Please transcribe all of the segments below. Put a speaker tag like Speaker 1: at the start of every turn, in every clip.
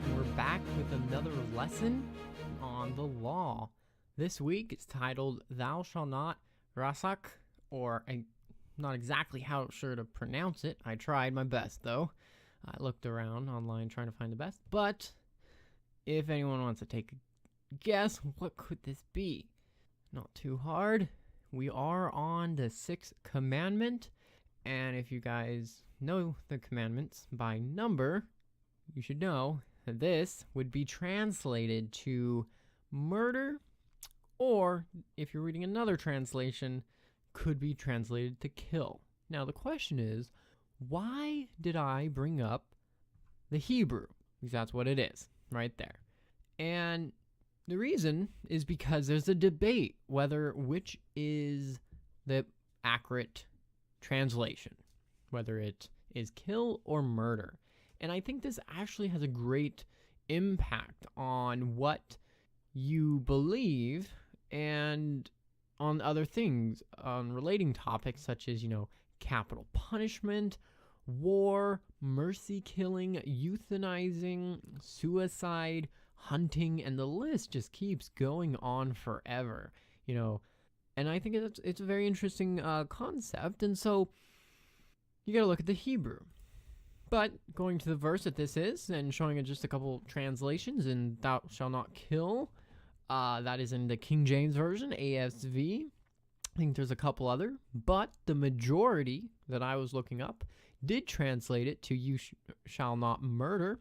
Speaker 1: and we're back with another lesson on the law. This week it's titled Thou Shalt Not Ratsach, or I'm not exactly how sure to pronounce it. I tried my best though. I looked around online trying to find the best, but if anyone wants to take a guess, what could this be? Not too hard. We are on the sixth commandment, and if you guys know the commandments by number, you should know that this would be translated to murder, or if you're reading another translation, could be translated to kill. Now the question is, why did I bring up the Hebrew? Because that's what it is, right there. And the reason is because there's a debate whether which is the accurate translation, whether it is kill or murder. And I think this actually has a great impact on what you believe and on other things, on relating topics such as, capital punishment, war, mercy killing, euthanizing, suicide, hunting, and the list just keeps going on forever, And I think it's a very interesting concept, and so you got to look at the Hebrew. But going to the verse that this is and showing it just a couple translations in Thou Shalt Not Kill, that is in the King James Version, ASV. I think there's a couple other, but the majority that I was looking up did translate it to You Shall Not Murder,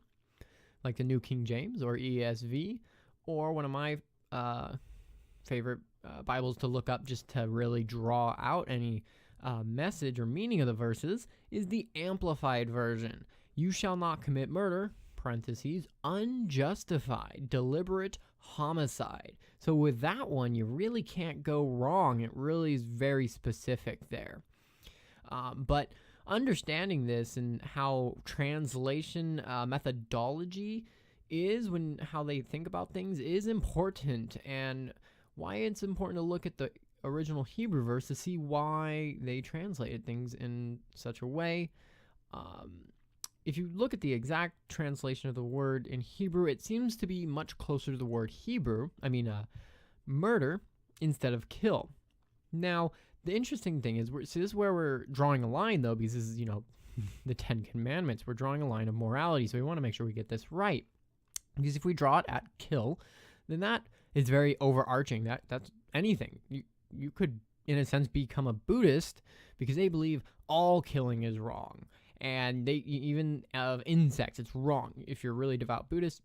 Speaker 1: like the New King James or ESV, or one of my favorite Bibles to look up just to really draw out any message or meaning of the verses is the Amplified Version. You shall not commit murder, parentheses, unjustified, deliberate homicide. So with that one, you really can't go wrong. It really is very specific there. But understanding this and how translation methodology is when how they think about things is important, and why it's important to look at the original Hebrew verse to see why they translated things in such a way. If you look at the exact translation of the word in Hebrew, it seems to be much closer to the word murder instead of kill. Now, the interesting thing is, this is where we're drawing a line, though, because this is, the Ten Commandments. We're drawing a line of morality, so we want to make sure we get this right. Because if we draw it at kill, then that is very overarching. That's anything. You could, in a sense, become a Buddhist because they believe all killing is wrong. And they even of insects, it's wrong. If you're really devout Buddhist,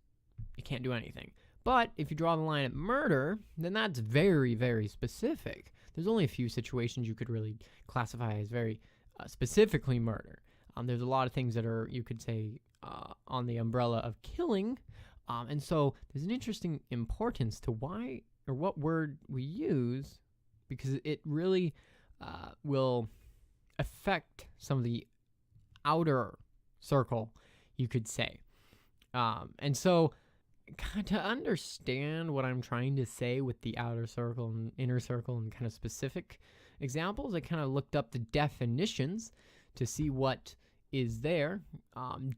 Speaker 1: you can't do anything. But if you draw the line at murder, then that's very, very specific. There's only a few situations you could really classify as very specifically murder. There's a lot of things that are, you could say, on the umbrella of killing. And so there's an interesting importance to why or what word we use, because it really will affect some of the outer circle, you could say. And so to understand what I'm trying to say with the outer circle and inner circle and kind of specific examples, I kind of looked up the definitions to see what is there.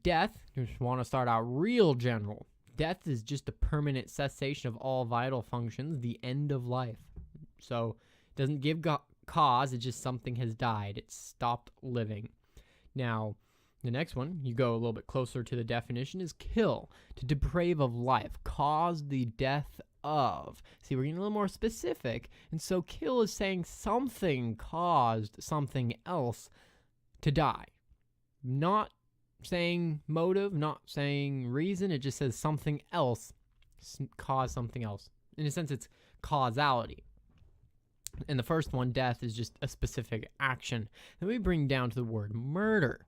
Speaker 1: Death, just want to start out real general. Death is just a permanent cessation of all vital functions, the end of life. So it doesn't give cause, it's just something has died. It's stopped living. Now, the next one, you go a little bit closer to the definition, is kill, to deprave of life, cause the death of. See, we're getting a little more specific, and so kill is saying something caused something else to die. Not saying motive, not saying reason, it just says something else caused something else. In a sense, it's causality. And the first one, death, is just a specific action. Then we bring down to the word murder,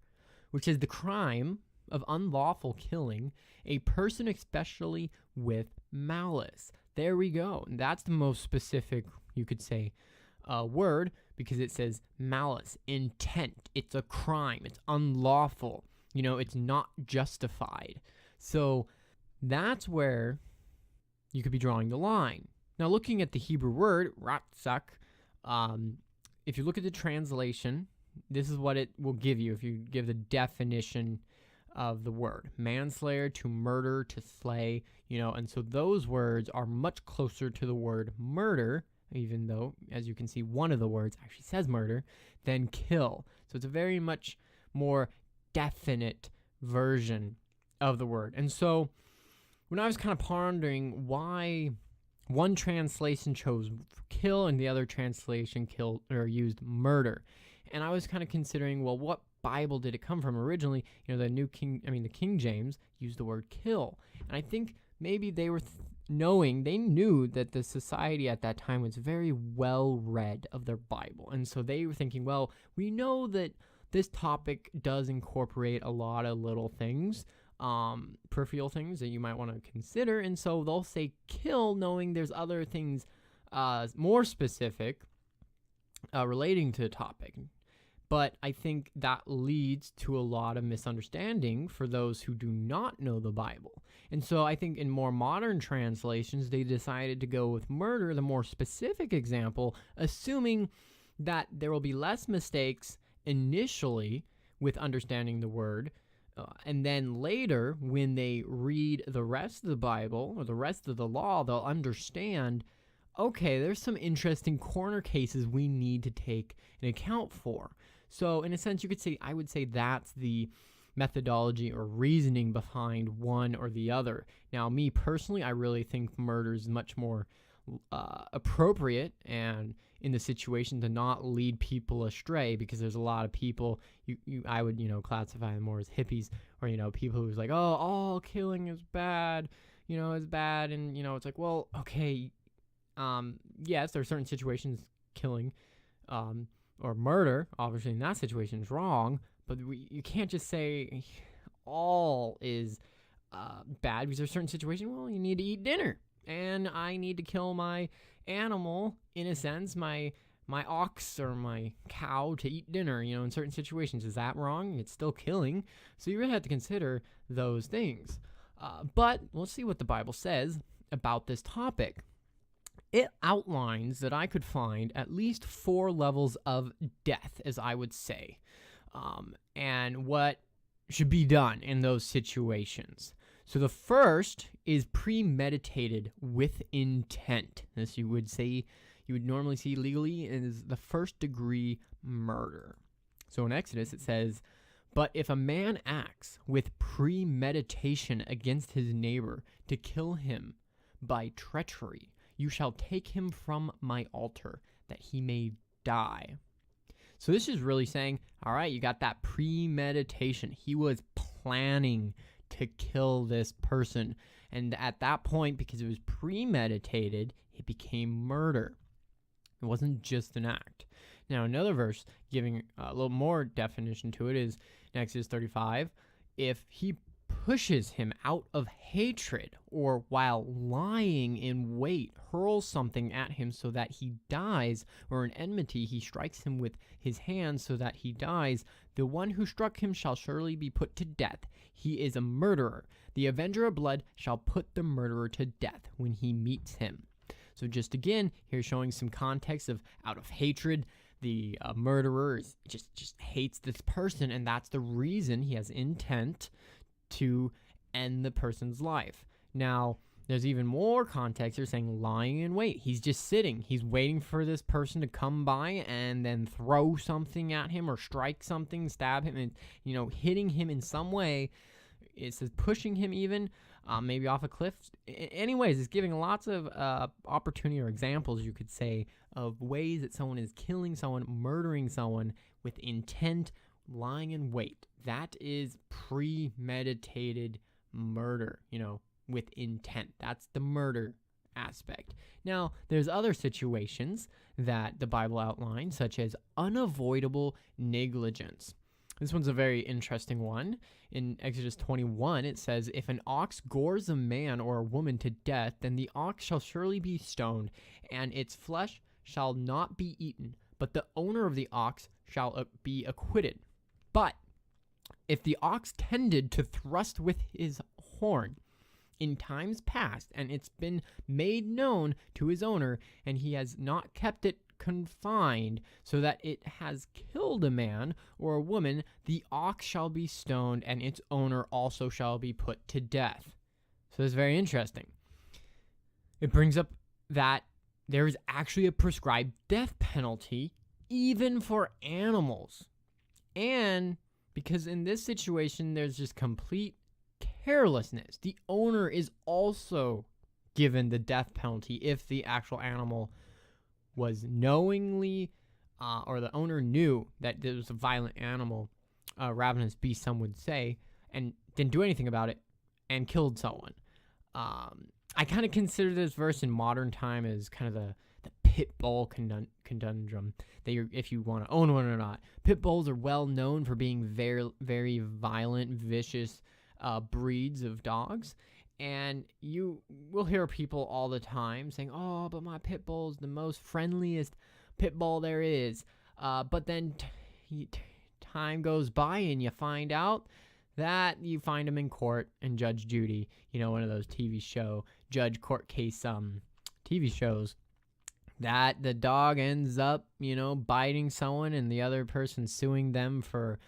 Speaker 1: which is the crime of unlawful killing a person, especially with malice. There we go. And that's the most specific, you could say, word, because it says malice, intent. It's a crime. It's unlawful. It's not justified. So that's where you could be drawing the line. Now, looking at the Hebrew word, Ratsach, if you look at the translation, this is what it will give you if you give the definition of the word. Manslayer, to murder, to slay, and so those words are much closer to the word murder, even though, as you can see, one of the words actually says murder, than kill. So it's a very much more definite version of the word. And so when I was kind of pondering why one translation chose kill and the other translation used murder, and I was kind of considering, well, what Bible did it come from originally? The King James used the word kill, and I think maybe they were they knew that the society at that time was very well read of their Bible, and so they were thinking, well, we know that this topic does incorporate a lot of little things, peripheral things that you might want to consider, and so they'll say kill, knowing there's other things more specific relating to the topic. But I think that leads to a lot of misunderstanding for those who do not know the Bible. And so I think in more modern translations, they decided to go with murder, the more specific example, assuming that there will be less mistakes initially with understanding the word. And then later, when they read the rest of the Bible or the rest of the law, they'll understand, okay, there's some interesting corner cases we need to take an account for. So in a sense, I would say that's the methodology or reasoning behind one or the other. Now, me personally, I really think murder is much more appropriate and in the situation to not lead people astray, because there's a lot of people I would classify them more as hippies, or people who's like, oh, all killing is bad, is bad, and it's like, well, okay, yes, there are certain situations killing or murder, obviously in that situation, is wrong, but you can't just say all is bad, because there's certain situations, well, you need to eat dinner, and I need to kill my animal, in a sense, my ox or my cow, to eat dinner, in certain situations. Is that wrong? It's still killing. So you really have to consider those things. But let's see what the Bible says about this topic. It outlines that I could find at least 4 levels of death, as I would say, and what should be done in those situations. So the first is premeditated with intent. This you would normally see legally is the first degree murder. So in Exodus it says, but if a man acts with premeditation against his neighbor to kill him by treachery, you shall take him from my altar, that he may die. So this is really saying, all right, you got that premeditation. He was planning to kill this person. And at that point, because it was premeditated, it became murder. It wasn't just an act. Now, another verse giving a little more definition to it is in Exodus 35. If he pushes him out of hatred, or while lying in wait, hurls something at him so that he dies, or in enmity he strikes him with his hand so that he dies, the one who struck him shall surely be put to death. He is a murderer. The avenger of blood shall put the murderer to death when he meets him. So just again, here showing some context of out of hatred, the murderer just hates this person, and that's the reason he has intent to end the person's life. Now, there's even more context here saying lying in wait. He's just sitting. He's waiting for this person to come by and then throw something at him or strike something, stab him, and, hitting him in some way. It says pushing him even, maybe off a cliff. Anyways, it's giving lots of opportunity or examples, you could say, of ways that someone is killing someone, murdering someone with intent, lying in wait. That is premeditated murder, with intent. That's the murder aspect. Now, there's other situations that the Bible outlines, such as unavoidable negligence. This one's a very interesting one. In Exodus 21, it says, if an ox gores a man or a woman to death, then the ox shall surely be stoned, and its flesh shall not be eaten, but the owner of the ox shall be acquitted. But if the ox tended to thrust with his horn in times past, and it's been made known to his owner, and he has not kept it confined so that it has killed a man or a woman, the ox shall be stoned, and its owner also shall be put to death. So it's very interesting. It brings up that there is actually a prescribed death penalty even for animals. And because in this situation, there's just complete carelessness. The owner is also given the death penalty if the actual animal was knowingly, or the owner knew that there was a violent animal, ravenous beast, some would say, and didn't do anything about it and killed someone. I kind of consider this verse in modern time as kind of the pit bull conundrum. If you want to own one or not. Pit bulls are well known for being very, very violent, vicious breeds of dogs. And you will hear people all the time saying, oh, but my pit bull is the most friendliest pit bull there is. But then time goes by and you find out that you find him in court and Judge Judy, one of those TV show, judge court case TV shows, that the dog ends up, biting someone and the other person suing them for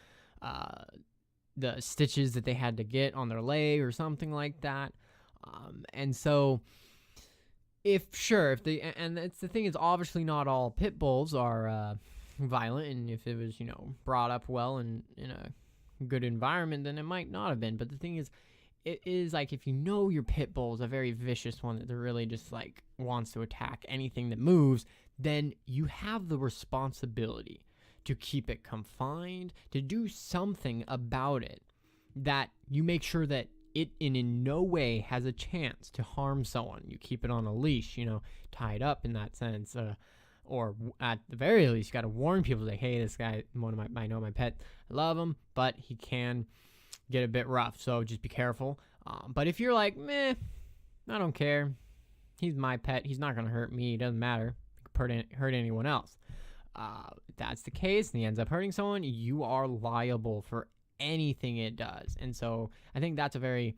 Speaker 1: the stitches that they had to get on their leg or something like that. And so and it's the thing is, obviously not all pit bulls are violent, and if it was, brought up well and in a good environment, then it might not have been. But the thing is, it is like, if your pit bull is a very vicious one that really just like wants to attack anything that moves, then you have the responsibility to keep it confined, to do something about it, that you make sure that it in no way has a chance to harm someone. You keep it on a leash, tied up in that sense, or at the very least, you got to warn people, like, hey, this guy, I know my pet, I love him, but he can get a bit rough, so just be careful. But if you're like, meh, I don't care, he's my pet, he's not going to hurt me, it doesn't matter, hurt anyone else. If that's the case and he ends up hurting someone, you are liable for anything it does. And so I think that's a very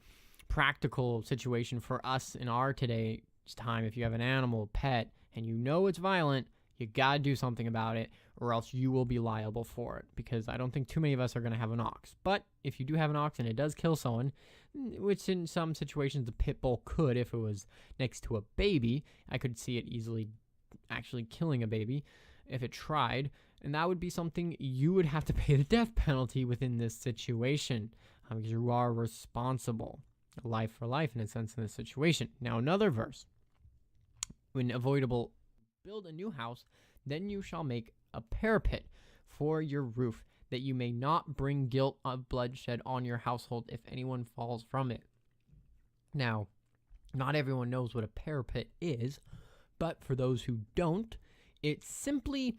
Speaker 1: practical situation for us in our today's time. If you have an animal, pet, and it's violent, you gotta do something about it, or else you will be liable for it, because I don't think too many of us are going to have an ox. But if you do have an ox and it does kill someone, which in some situations the pit bull could, if it was next to a baby, I could see it easily actually killing a baby if it tried, and that would be something you would have to pay the death penalty within this situation, because you are responsible, life for life in a sense, in this situation. Now another verse, when avoidable, build a new house, then you shall make a parapet for your roof, that you may not bring guilt of bloodshed on your household if anyone falls from it. Now, not everyone knows what a parapet is, but for those who don't, it's simply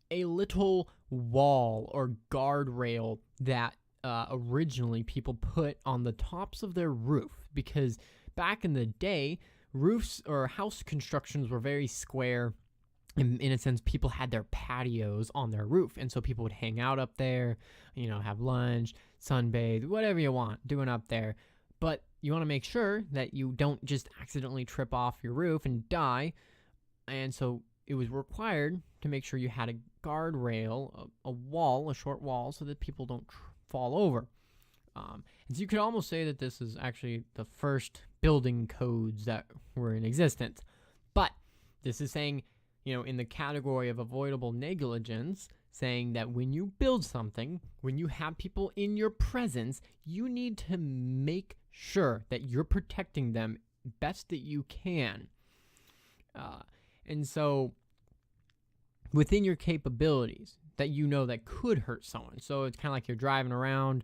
Speaker 1: a little wall or guardrail that originally people put on the tops of their roof, because back in the day, roofs or house constructions were very square. In a sense, people had their patios on their roof, and so people would hang out up there, have lunch, sunbathe, whatever you want, doing up there. But you want to make sure that you don't just accidentally trip off your roof and die, and so it was required to make sure you had a guardrail, a short wall, so that people don't fall over. And so you could almost say that this is actually the first building codes that were in existence. But this is saying, in the category of avoidable negligence, saying that when you build something, when you have people in your presence, you need to make sure that you're protecting them best that you can. And so within your capabilities that that could hurt someone. So it's kind of like you're driving around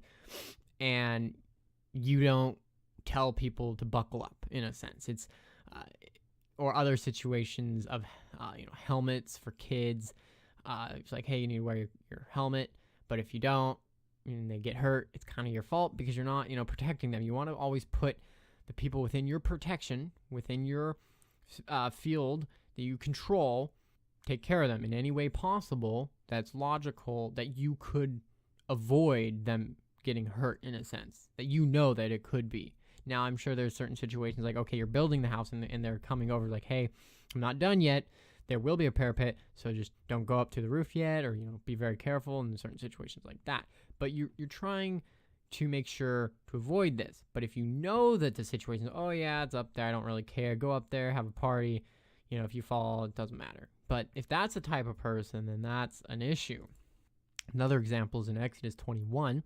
Speaker 1: and you don't tell people to buckle up, in a sense. It's or other situations of helmets for kids. It's like, hey, you need to wear your helmet, but if you don't and they get hurt, it's kind of your fault because you're not protecting them. You want to always put the people within your protection, within your field that you control, take care of them in any way possible that's logical, that you could avoid them getting hurt, in a sense, that that it could be. Now, I'm sure there's certain situations like, okay, you're building the house and they're coming over like, hey, I'm not done yet. There will be a parapet, so just don't go up to the roof yet, or be very careful in certain situations like that. But you're trying to make sure to avoid this. But if you know that the situation, oh yeah, it's up there, I don't really care, go up there, have a party. If you fall, it doesn't matter. But if that's the type of person, then that's an issue. Another example is in Exodus 21.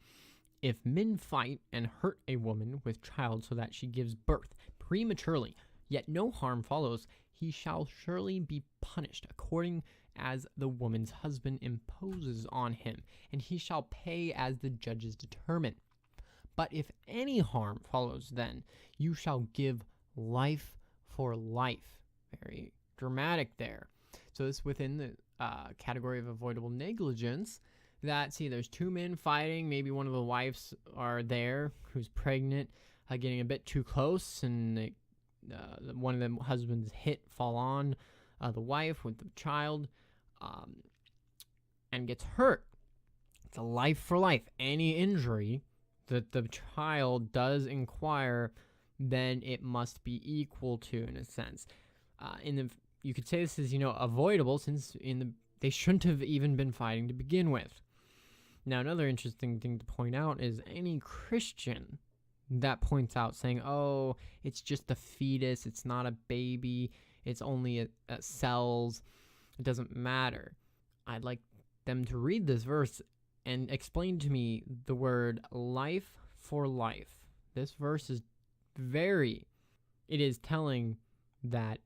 Speaker 1: If men fight and hurt a woman with child so that she gives birth prematurely, yet no harm follows, he shall surely be punished according as the woman's husband imposes on him, and he shall pay as the judges determine. But if any harm follows, then you shall give life for life. Very dramatic there. So this within the category of avoidable negligence. That, see, there's two men fighting. Maybe one of the wives are there who's pregnant, getting a bit too close, and one of the husbands fall on the wife with the child and gets hurt. It's a life for life. Any injury that the child does inquire, then it must be equal to, in a sense. You could say this is avoidable, since they shouldn't have even been fighting to begin with. Now, another interesting thing to point out is any Christian that points out saying, oh, it's just a fetus, it's not a baby, it's only cells, it doesn't matter. I'd like them to read this verse and explain to me the word life for life. This verse is it is telling that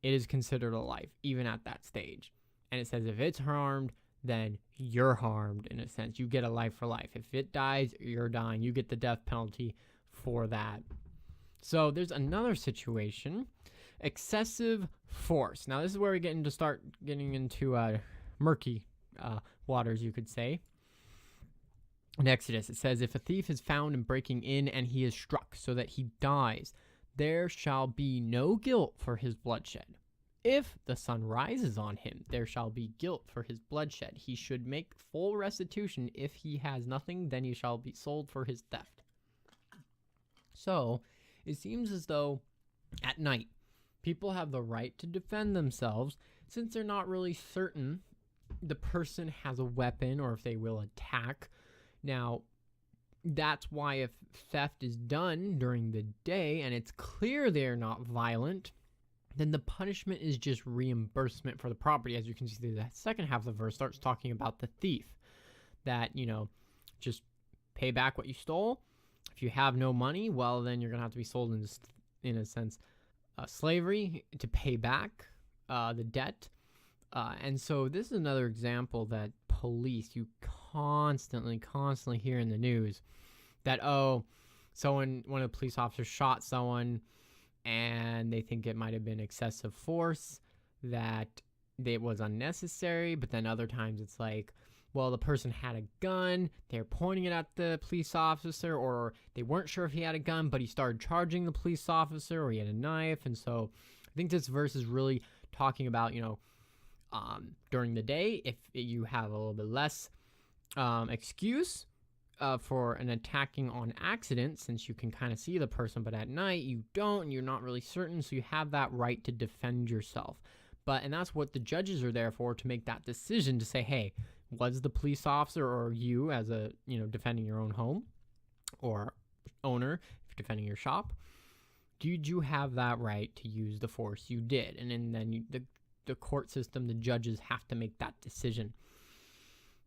Speaker 1: it is considered a life, even at that stage. And it says if it's harmed, then you're harmed, in a sense. You get a life for life. If it dies, you're dying. You get the death penalty for that. So there's another situation, excessive force. Now, this is where we start getting into murky waters, you could say. In Exodus, it says, if a thief is found in breaking in and he is struck so that he dies, there shall be no guilt for his bloodshed. If the sun rises on him, there shall be guilt for his bloodshed. He should make full restitution. If he has nothing, then he shall be sold for his theft. So, it seems as though at night, people have the right to defend themselves, since they're not really certain the person has a weapon or if they will attack. Now, that's why if theft is done during the day and it's clear they're not violent, then the punishment is just reimbursement for the property. As you can see, the second half of the verse starts talking about the thief, that, just pay back what you stole. If you have no money, well, then you're going to have to be sold into, in a sense, slavery to pay back the debt. And so this is another example that police, you constantly hear in the news that, one of the police officers shot someone and they think it might have been excessive force, that it was unnecessary. But then other times it's like, well, the person had a gun, they're pointing it at the police officer, or they weren't sure if he had a gun, but he started charging the police officer, or he had a knife. And so I think this verse is really talking about, during the day, if you have a little bit less excuse for an attacking on accident, since you can kind of see the person, but at night you don't, and you're not really certain, so you have that right to defend yourself. And that's what the judges are there for, to make that decision, to say, hey, was the police officer, or you as a, defending your own home or owner, if you're defending your shop, did you have that right to use the force you did? And then the court system, the judges have to make that decision.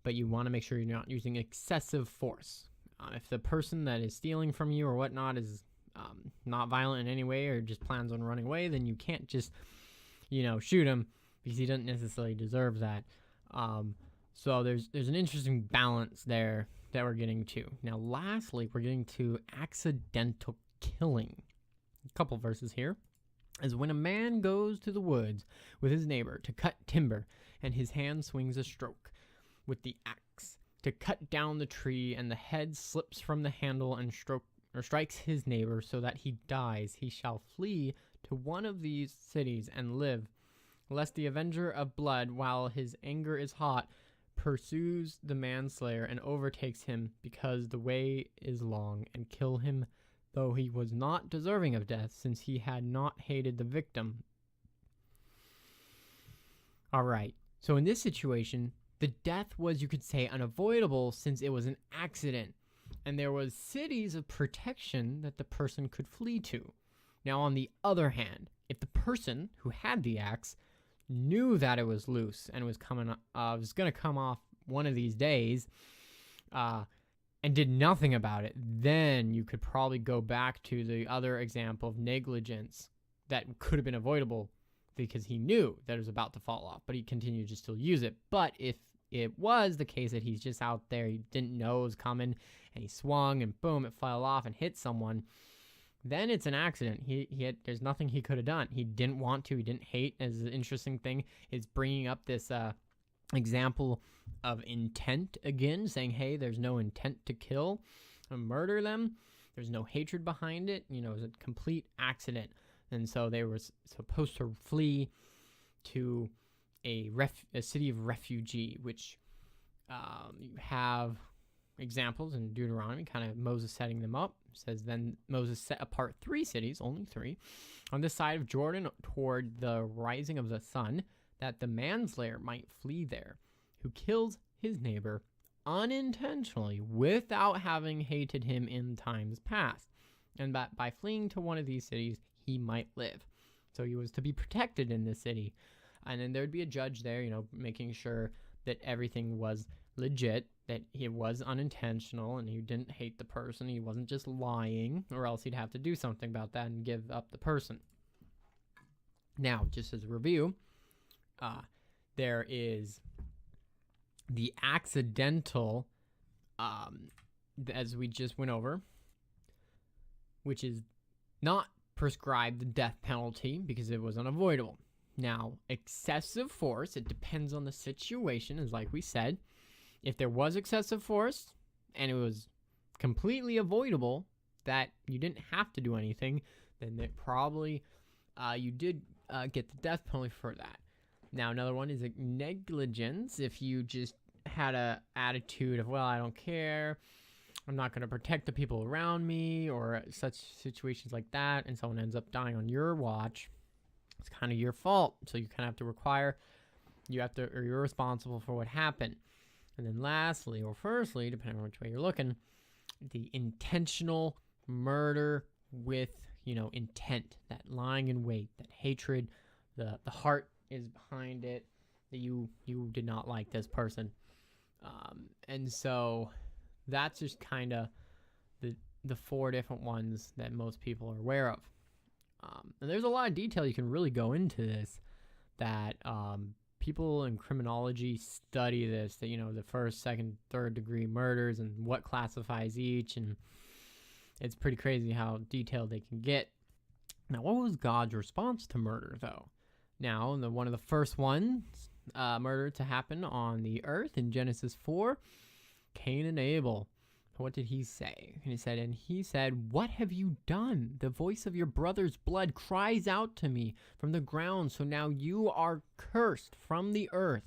Speaker 1: But you want to make sure you're not using excessive force. If the person that is stealing from you or whatnot is not violent in any way, or just plans on running away, then you can't just, shoot him, because he doesn't necessarily deserve that. So there's an interesting balance there that we're getting to. Now, lastly, we're getting to accidental killing. A couple verses here. As when a man goes to the woods with his neighbor to cut timber, and his hand swings a stroke with the axe to cut down the tree, and the head slips from the handle and strikes his neighbor so that he dies, he shall flee to one of these cities and live, lest the avenger of blood, while his anger is hot, pursues the manslayer and overtakes him, because the way is long, and kill him, though he was not deserving of death, since he had not hated the victim. All right. So in this situation, the death was, you could say, unavoidable since it was an accident, and there was cities of protection that the person could flee to. Now, on the other hand, if the person who had the axe knew that it was loose and was going to come off one of these days, and did nothing about it, then you could probably go back to the other example of negligence that could have been avoidable because he knew that it was about to fall off, but he continued to still use it. But if it was the case that he's just out there, he didn't know it was coming, and he swung, and boom, it fell off and hit someone, then it's an accident. There's nothing he could have done. He didn't want to. He didn't hate. As the interesting thing is bringing up this example of intent again, saying, hey, there's no intent to kill and murder them. There's no hatred behind it. It was a complete accident. And so they were supposed to flee to a city of refugee, which you have examples in Deuteronomy, kind of Moses setting them up. It says, then Moses set apart 3 cities, only 3, on the side of Jordan toward the rising of the sun, that the manslayer might flee there, who kills his neighbor unintentionally without having hated him in times past. And by fleeing to one of these cities, he might live. So he was to be protected in this city. And then there'd be a judge there, making sure that everything was legit, that it was unintentional, and he didn't hate the person. He wasn't just lying, or else he'd have to do something about that and give up the person. Now, just as a review, there is the accidental, as we just went over, which is not prescribed the death penalty because it was unavoidable. Now, excessive force, it depends on the situation, as like we said. If there was excessive force and it was completely avoidable, that you didn't have to do anything, then it probably you did get the death penalty for that. Now, another one is negligence. If you just had a attitude of, well, I don't care, I'm not going to protect the people around me, or such situations like that, and someone ends up dying on your watch, it's kind of your fault. So you kind of have to you're responsible for what happened. And then lastly, or firstly, depending on which way you're looking, the intentional murder with, intent, that lying in wait, that hatred, the heart is behind it, that you did not like this person. And so that's just kind of the 4 different ones that most people are aware of. And there's a lot of detail you can really go into this, that people in criminology study this, that, the 1st, 2nd, 3rd degree murders and what classifies each, and it's pretty crazy how detailed they can get. Now, what was God's response to murder, though? Now, one of the first ones, murder to happen on the earth in Genesis 4, Cain and Abel. What did he say? And he said, what have you done? The voice of your brother's blood cries out to me from the ground. So now you are cursed from the earth,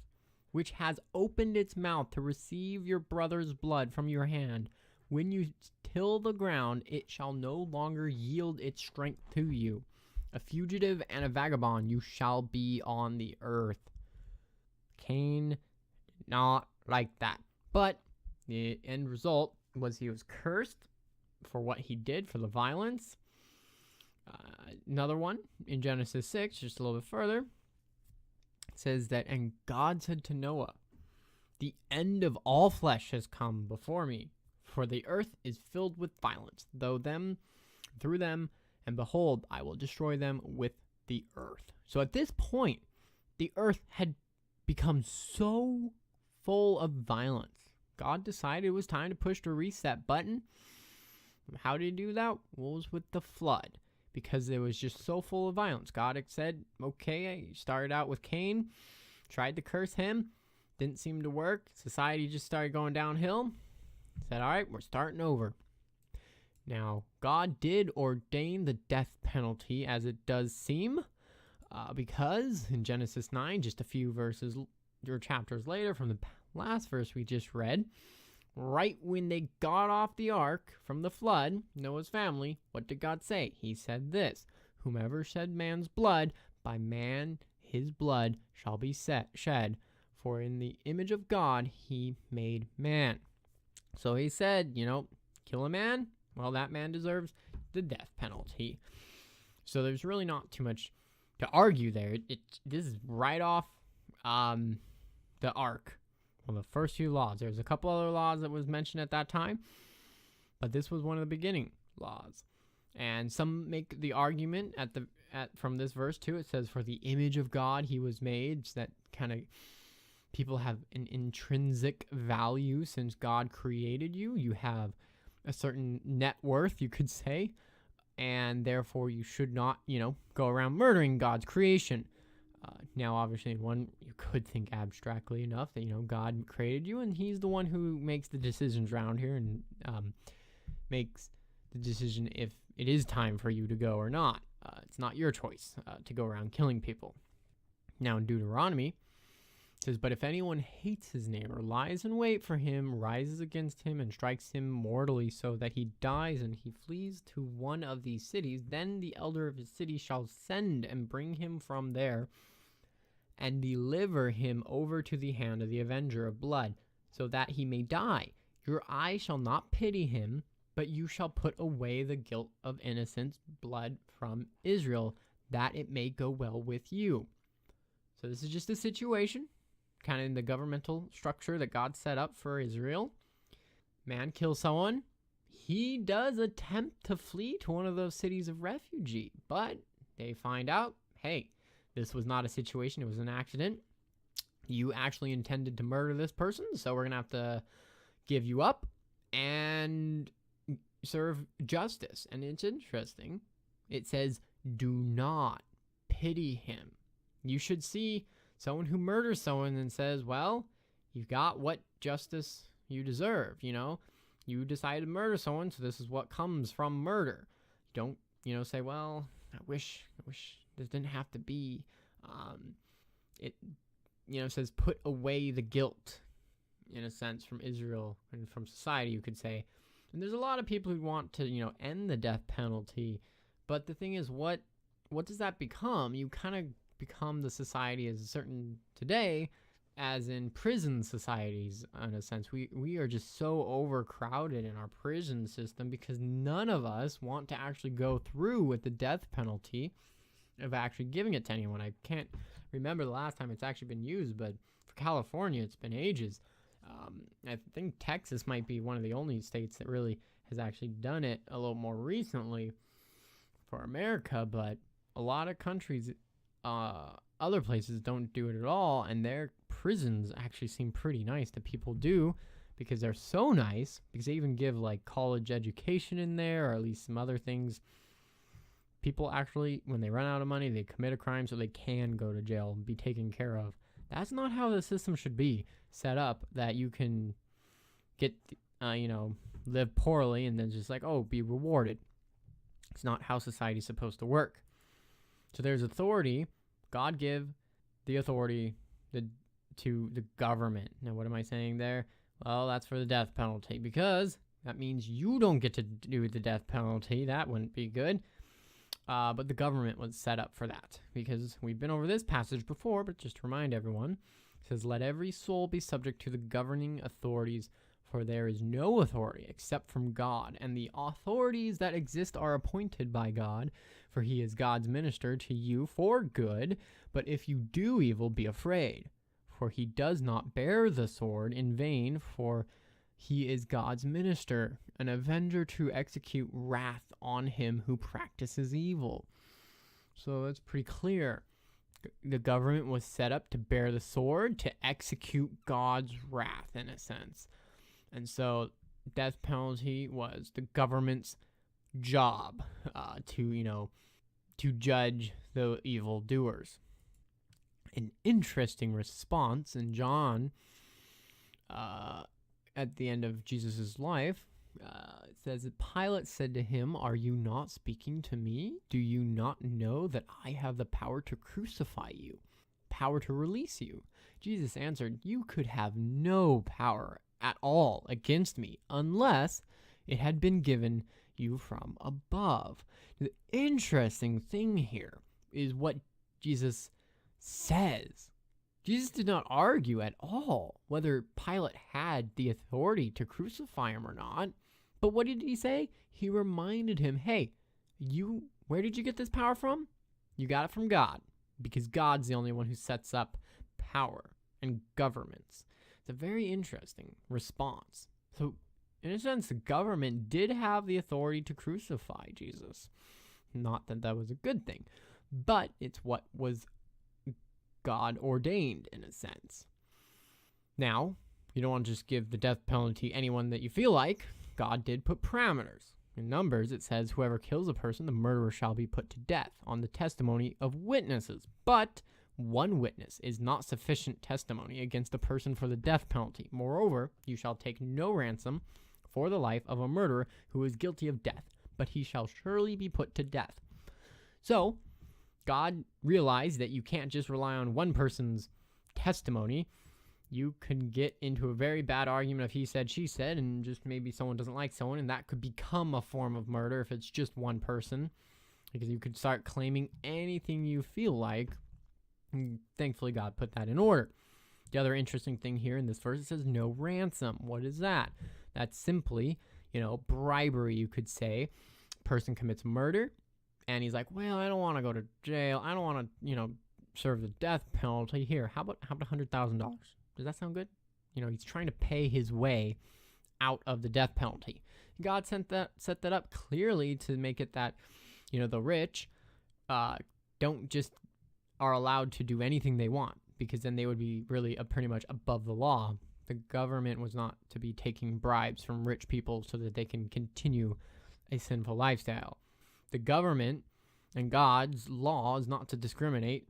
Speaker 1: which has opened its mouth to receive your brother's blood from your hand. When you till the ground, it shall no longer yield its strength to you. A fugitive and a vagabond you shall be on the earth. Cain did not like that. But the end result was he was cursed for what he did, for the violence. Another one in Genesis 6, just a little bit further, says that, and God said to Noah, the end of all flesh has come before me, for the earth is filled with violence, through them, and behold, I will destroy them with the earth. So at this point, the earth had become so full of violence. God decided it was time to push the reset button. How did he do that? Well, it was with the flood, because it was just so full of violence. God had said, okay, he started out with Cain, tried to curse him, didn't seem to work. Society just started going downhill. Said, all right, we're starting over. Now, God did ordain the death penalty, as it does seem, because in Genesis 9, just a few verses or chapters later from the last verse we just read, right when they got off the ark from the flood, Noah's family, what did God say? He said this, whomever shed man's blood, by man his blood shall be shed, for in the image of God he made man. So he said, kill a man, well, that man deserves the death penalty. So there's really not too much to argue there. This is right off the ark. Well, the first few laws. There's a couple other laws that was mentioned at that time, but this was one of the beginning laws. And some make the argument from this verse too. It says, "For the image of God he was made." So that kind of people have an intrinsic value since God created you. You have a certain net worth, you could say, and therefore you should not, go around murdering God's creation. Now, obviously, you could think abstractly enough that, God created you and he's the one who makes the decisions around here and makes the decision if it is time for you to go or not. It's not your choice to go around killing people. Now, in Deuteronomy, it says, "But if anyone hates his neighbor, lies in wait for him, rises against him, and strikes him mortally so that he dies, and he flees to one of these cities, then the elder of his city shall send and bring him from there, and deliver him over to the hand of the avenger of blood, so that he may die. Your eye shall not pity him, but you shall put away the guilt of innocent blood from Israel, that it may go well with you." So this is just a situation, kind of in the governmental structure that God set up for Israel. Man kills someone. He does attempt to flee to one of those cities of refuge, but they find out, hey, this was not a situation. It was an accident. You actually intended to murder this person, so we're going to have to give you up and serve justice. And it's interesting. It says, do not pity him. You should see someone who murders someone and says, well, you got what justice you deserve, You decided to murder someone, so this is what comes from murder. Don't, say, well, I wish this didn't have to be. It, says put away the guilt, in a sense, from Israel and from society, you could say. And there's a lot of people who want to, end the death penalty. But the thing is, what does that become? You kind of become the society as certain today as in prison societies, in a sense. We are just so overcrowded in our prison system because none of us want to actually go through with the death penalty of actually giving it to anyone. I can't remember the last time it's actually been used, but for California, it's been ages. I think Texas might be one of the only states that really has actually done it a little more recently for America, but a lot of countries, other places don't do it at all, and their prisons actually seem pretty nice that people do because they're so nice, because they even give like college education in there, or at least some other things. People actually, when they run out of money, they commit a crime so they can go to jail and be taken care of. That's not how the system should be set up, that you can get, live poorly and then just be rewarded. It's not how society's supposed to work. So there's authority. God give the authority to the government. Now, what am I saying there? Well, that's for the death penalty, because that means you don't get to do the death penalty. That wouldn't be good. But the government was set up for that, because we've been over this passage before, but just to remind everyone, it says, "Let every soul be subject to the governing authorities, for there is no authority except from God, and the authorities that exist are appointed by God, for he is God's minister to you for good. But if you do evil, be afraid, for he does not bear the sword in vain, for he is God's minister, an avenger to execute wrath on him who practices evil." So that's pretty clear. The government was set up to bear the sword, to execute God's wrath, in a sense. And so death penalty was the government's job to judge the evildoers. An interesting response in John, at the end of Jesus' life, it says that Pilate said to him, "Are you not speaking to me? Do you not know that I have the power to crucify you, power to release you?" Jesus answered, "You could have no power at all against me unless it had been given you from above." The interesting thing here is what Jesus says. Jesus did not argue at all whether Pilate had the authority to crucify him or not. But what did he say? He reminded him, hey, where did you get this power from? You got it from God, because God's the only one who sets up power and governments. It's a very interesting response. So, in a sense, the government did have the authority to crucify Jesus. Not that that was a good thing, but it's what was God ordained in a sense. Now, you don't want to just give the death penalty to anyone that you feel like. God did put parameters. In Numbers, it says, whoever kills a person, the murderer shall be put to death on the testimony of witnesses. But one witness is not sufficient testimony against a person for the death penalty. Moreover, you shall take no ransom for the life of a murderer who is guilty of death, but he shall surely be put to death. So, God realized that you can't just rely on one person's testimony. You can get into a very bad argument of he said, she said, and just maybe someone doesn't like someone, and that could become a form of murder if it's just one person, because you could start claiming anything you feel like. And thankfully, God put that in order. The other interesting thing here in this verse, it says no ransom. What is that? That's simply, bribery, you could say. Person commits murder, and he's like, well, I don't want to go to jail. I don't want to, serve the death penalty. Here, how about $100,000? Does that sound good? He's trying to pay his way out of the death penalty. God set that up clearly to make it that, the rich don't just are allowed to do anything they want, because then they would be really pretty much above the law. The government was not to be taking bribes from rich people so that they can continue a sinful lifestyle. The government and God's law is not to discriminate,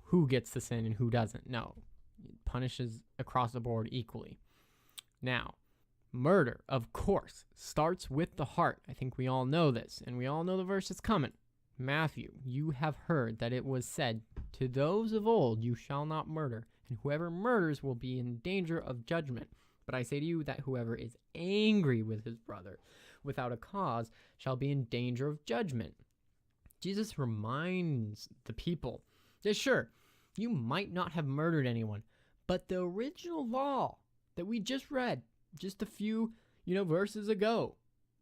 Speaker 1: who gets to sin and who doesn't. No, it punishes across the board equally. Now, murder, of course, starts with the heart. I think we all know this, and we all know the verse is coming. Matthew, you have heard that it was said, to those of old you shall not murder, and whoever murders will be in danger of judgment. But I say to you that whoever is angry with his brother without a cause shall be in danger of judgment. Jesus reminds the people that sure, you might not have murdered anyone, but the original law that we just read just a few, verses ago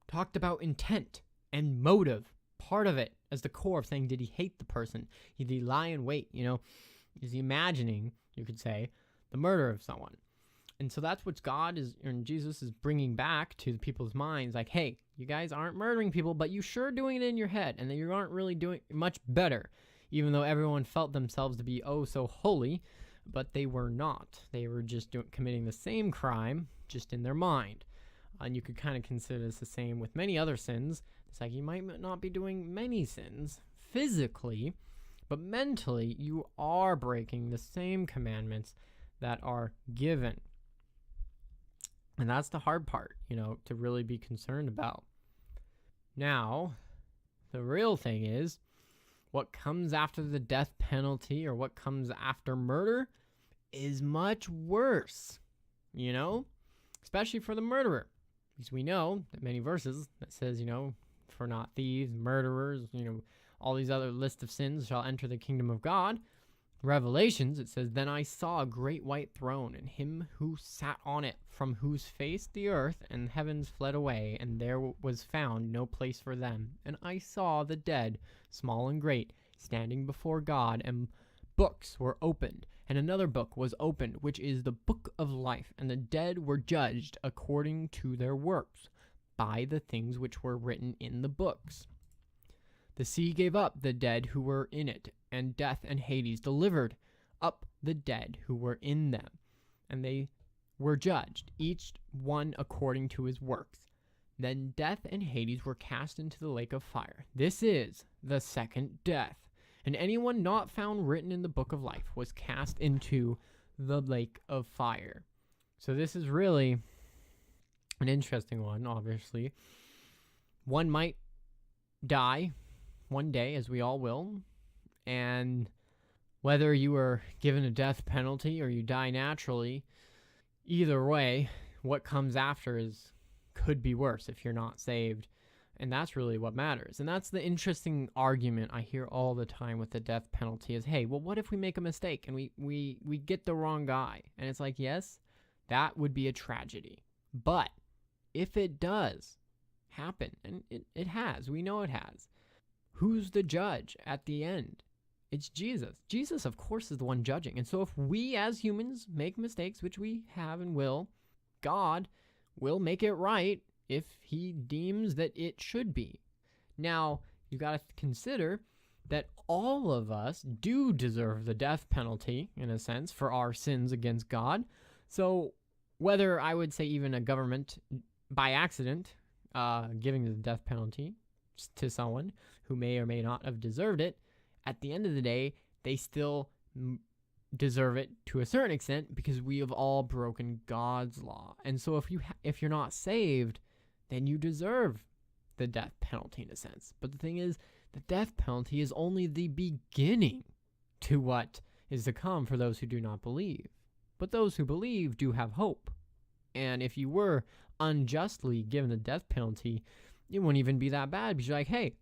Speaker 1: talked about intent and motive, part of it as the core of saying, did he hate the person? Did he lie in wait? Is he imagining, you could say, the murder of someone? And so that's what Jesus is bringing back to the people's minds. Like, hey, you guys aren't murdering people, but you sure doing it in your head. And that you aren't really doing much better, even though everyone felt themselves to be oh so holy, but they were not. They were just committing the same crime, just in their mind. And you could kind of consider this the same with many other sins. It's like you might not be doing many sins physically, but mentally you are breaking the same commandments that are given. And that's the hard part, to really be concerned about. Now, the real thing is, what comes after the death penalty or what comes after murder is much worse, especially for the murderer. Because we know that many verses that says, for not thieves, murderers, all these other list of sins shall enter the kingdom of God. Revelations, it says, then I saw a great white throne, and him who sat on it, from whose face the earth and heavens fled away, and there was found no place for them. And I saw the dead, small and great, standing before God, and books were opened. And another book was opened, which is the book of life, and the dead were judged according to their works, by the things which were written in the books. The sea gave up the dead who were in it, and death and Hades delivered up the dead who were in them. And they were judged, each one according to his works. Then death and Hades were cast into the lake of fire. This is the second death. And anyone not found written in the book of life was cast into the lake of fire. So this is really an interesting one, obviously. One might die one day, as we all will, and whether you are given a death penalty or you die naturally, either way, what comes after could be worse if you're not saved And that's really what matters. And that's the interesting argument I hear all the time with the death penalty is, hey, well, what if we make a mistake and we get the wrong guy? And it's like, yes, that would be a tragedy. But if it does happen, and it has, we know it has, who's the judge at the end? It's Jesus. Jesus, of course, is the one judging. And so if we as humans make mistakes, which we have and will, God will make it right if he deems that it should be. Now, you got to consider that all of us do deserve the death penalty, in a sense, for our sins against God. So whether I would say even a government by accident giving the death penalty to someone who may or may not have deserved it, at the end of the day, they still deserve it to a certain extent because we have all broken God's law. And so if you're not saved, then you deserve the death penalty in a sense. But the thing is, the death penalty is only the beginning to what is to come for those who do not believe. But those who believe do have hope. And if you were unjustly given the death penalty, it wouldn't even be that bad because you're like, hey,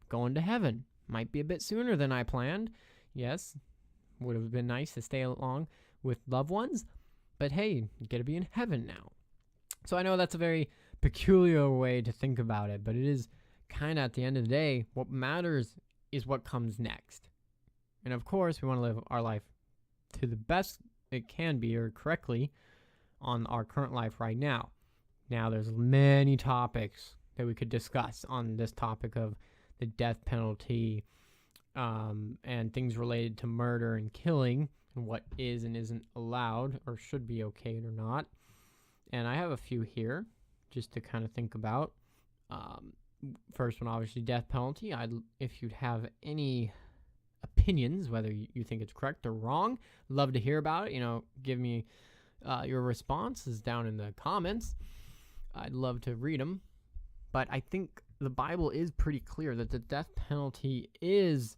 Speaker 1: going to heaven. Might be a bit sooner than I planned. Yes, would have been nice to stay along with loved ones. But hey, you get to be in heaven now. So I know that's a very peculiar way to think about it, but it is kind of at the end of the day, what matters is what comes next. And of course, we want to live our life to the best it can be or correctly on our current life right now. Now, there's many topics that we could discuss on this topic of the death penalty and things related to murder and killing and what is and isn't allowed or should be okay or not. And I have a few here just to kind of think about. First one, obviously, death penalty. If you'd have any opinions, whether you think it's correct or wrong, love to hear about it. Give me your responses down in the comments. I'd love to read them. But I think the Bible is pretty clear that the death penalty is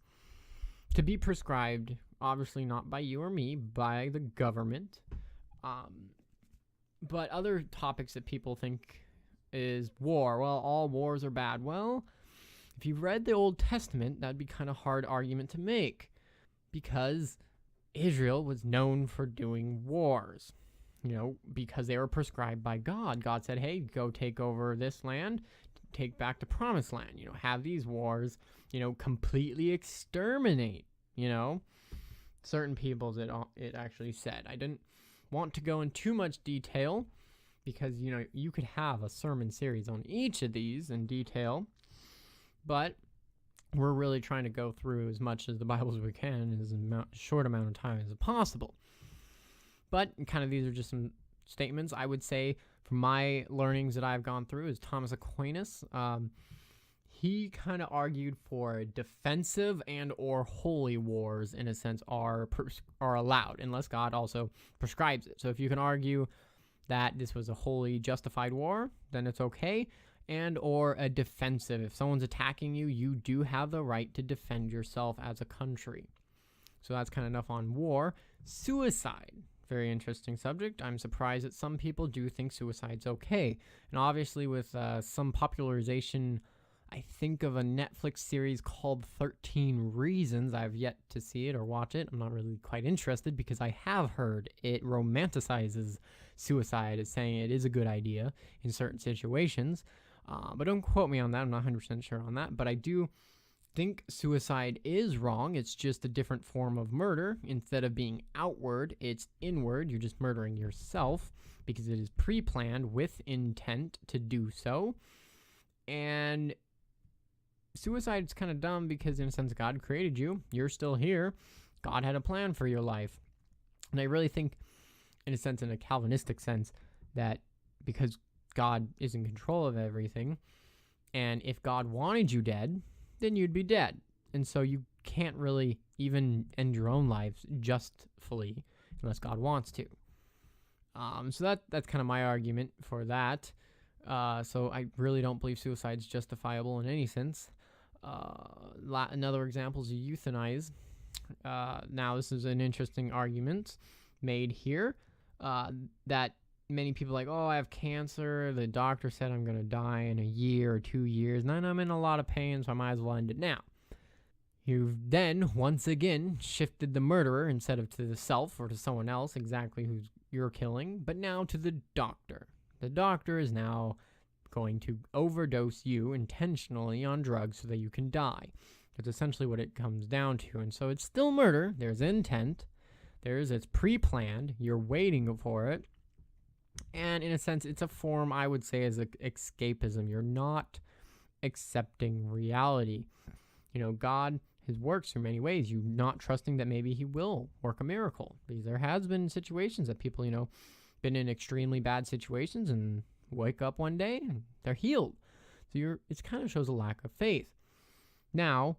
Speaker 1: to be prescribed, obviously not by you or me, by the government. But other topics that people think is war. Well, all wars are bad. Well, if you've read the Old Testament, that'd be kind of hard argument to make because Israel was known for doing wars, because they were prescribed by God. God said, hey, go take over this land, take back the promised land, have these wars, completely exterminate, certain peoples, it actually said. I didn't want to go in too much detail because, you could have a sermon series on each of these in detail, but we're really trying to go through as much as the Bible as we can in as short amount of time as possible. But kind of these are just some statements I would say from my learnings that I've gone through is Thomas Aquinas. He kind of argued for defensive and or holy wars, in a sense, are allowed unless God also prescribes it. So if you can argue that this was a wholly justified war, then it's okay. And or a defensive. If someone's attacking you, you do have the right to defend yourself as a country. So that's kind of enough on war. Suicide. Very interesting subject. I'm surprised that some people do think suicide's okay. And obviously with some popularization, I think of a Netflix series called 13 Reasons. I've yet to see it or watch it. I'm not really quite interested because I have heard it romanticizes suicide as saying it is a good idea in certain situations. But don't quote me on that. I'm not 100% sure on that. But I do think suicide is wrong. It's just a different form of murder. Instead of being outward, it's inward. You're just murdering yourself because it is pre-planned with intent to do so. And suicide is kind of dumb because in a sense God created you. You're still here. God had a plan for your life. And I really think, in a sense, in a Calvinistic sense, that because God is in control of everything, and if God wanted you dead, then you'd be dead. And so you can't really even end your own lives justly unless God wants to. So that's kind of my argument for that. So I really don't believe suicide is justifiable in any sense. Another example is euthanize. Now, this is an interesting argument made here that many people like, oh, I have cancer. The doctor said I'm going to die in a year or 2 years. And then I'm in a lot of pain, so I might as well end it now. You've then, once again, shifted the murderer instead of to the self or to someone else, exactly who you're killing, but now to the doctor. The doctor is now going to overdose you intentionally on drugs so that you can die. That's essentially what it comes down to. And so it's still murder. There's intent. It's pre-planned. You're waiting for it. And in a sense, it's a form, I would say, as escapism. You're not accepting reality. God, his works through many ways. You're not trusting that maybe he will work a miracle. Because there has been situations that people, been in extremely bad situations and wake up one day and they're healed. So it kind of shows a lack of faith. Now,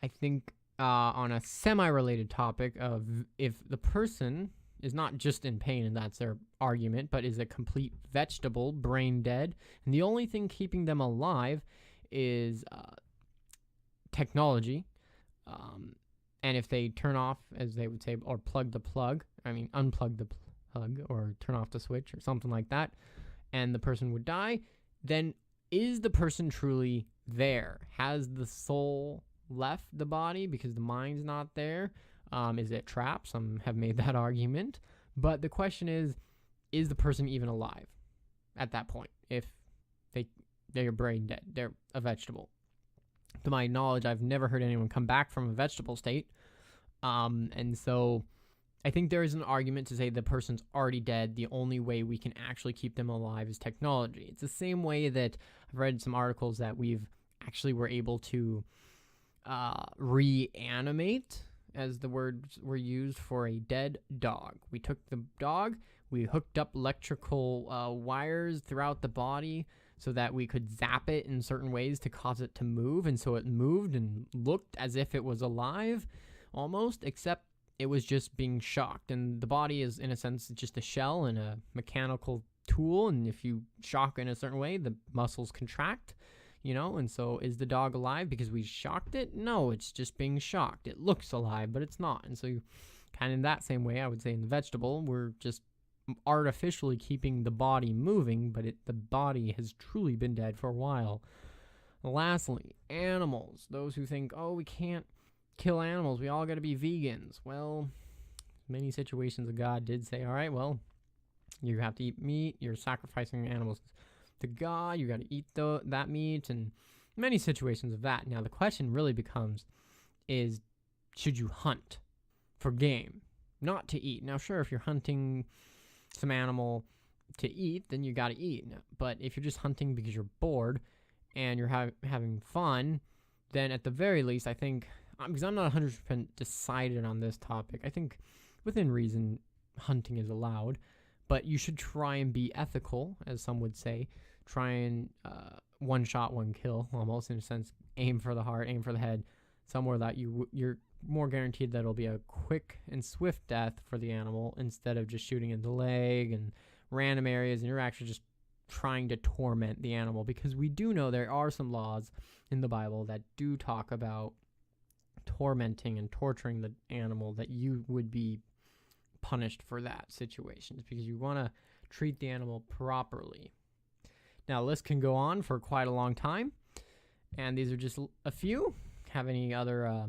Speaker 1: I think on a semi-related topic of if the person is not just in pain, and that's their argument, but is a complete vegetable, brain dead, and the only thing keeping them alive is technology. And if they turn off, as they would say, or unplug the plug, or turn off the switch or something like that, and the person would die, then is the person truly there? Has the soul left the body because the mind's not there? Is it trapped? Some have made that argument. But the question is the person even alive at that point if they're brain dead? They're a vegetable. To my knowledge, I've never heard anyone come back from a vegetable state. And so I think there is an argument to say the person's already dead. The only way we can actually keep them alive is technology. It's the same way that I've read some articles that we've actually were able to reanimate, as the words were used, for a dead dog. We took the dog, we hooked up electrical wires throughout the body so that we could zap it in certain ways to cause it to move, and so it moved and looked as if it was alive, almost, except it was just being shocked. And the body is, in a sense, just a shell and a mechanical tool, and if you shock in a certain way, the muscles contract, and so is the dog alive because we shocked it? No, it's just being shocked. It looks alive, but it's not. And so kind of in that same way, I would say in the vegetable, we're just artificially keeping the body moving, but the body has truly been dead for a while. Lastly, animals. Those who think, oh, we can't kill animals, we all got to be vegans. Well, many situations of God did say, all right, well, you have to eat meat, you're sacrificing animals to God, you got to eat that meat, and many situations of that. Now, the question really becomes is, should you hunt for game, not to eat? Now, sure, if you're hunting some animal to eat, then you got to eat. But if you're just hunting because you're bored and you're having fun, then at the very least, I think, because I'm not 100% decided on this topic, I think within reason, hunting is allowed, but you should try and be ethical, as some would say. Try and one shot, one kill, almost, in a sense. Aim for the heart, aim for the head, somewhere that you're more guaranteed that it'll be a quick and swift death for the animal instead of just shooting in the leg and random areas, and you're actually just trying to torment the animal, because we do know there are some laws in the Bible that do talk about tormenting and torturing the animal, that you would be punished for that situations because you want to treat the animal properly. Now, the list can go on for quite a long time, and these are just a few. Have any other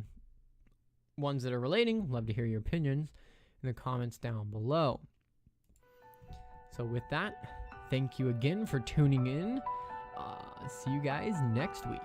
Speaker 1: ones that are relating? Love to hear your opinions in the comments down below. So with that, thank you again for tuning in. See you guys next week.